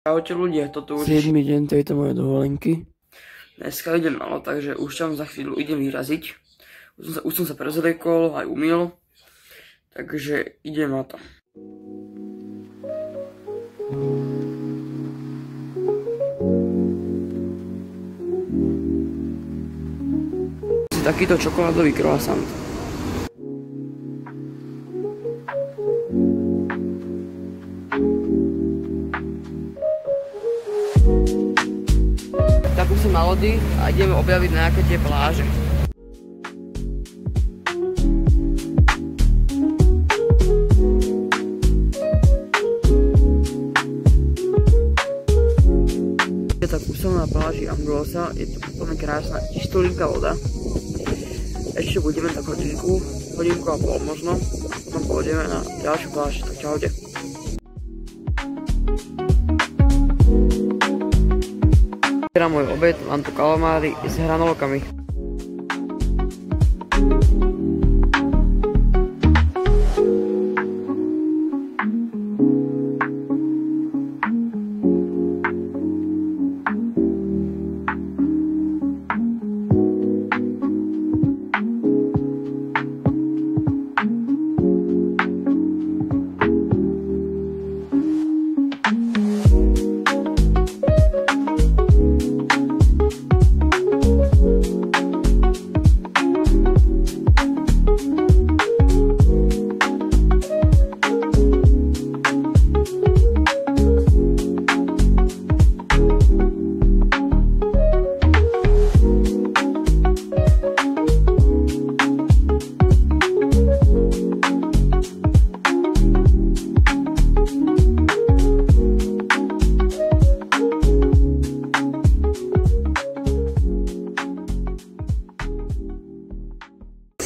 Čaute ľudia, toto už 7. deň tejto mojej dovolenky. Dneska idem malo, takže už tam za chvíľu idem vyraziť. Už som sa prezliekol, aj umyl. Takže idem na to. Takýto čokoládový croissant. Tak už som na lodi a ideme objaviť nejaké tie pláže. Tak už som na pláži Anglosa, je to úplne krásna, čistolinká voda. Ešte budeme tak hodinku a pol možno, potom pôjdeme na ďalšiu pláž, tak čaute. Teda môj obed, mám tu kalamáry s hranolkami.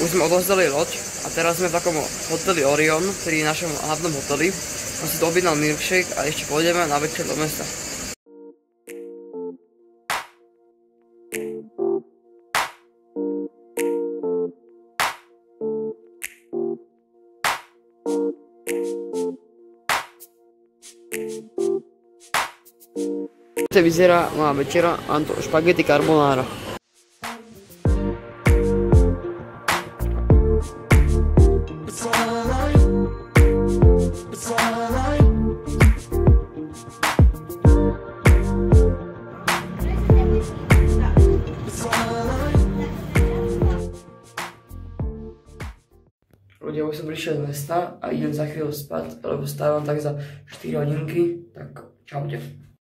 Už sme odložili loď a teraz sme v takom hoteli Orion, ktorý je našom hlavnom hoteli. Som si to objednal milkshake a ešte pôjdeme na večer do mesta. To vyzerá moja večera, mám to špagety carbonara. Ľudia, už som prišiel z mesta a idem za chvíľu spať, lebo stávam tak za 4 hodinky, tak čaute.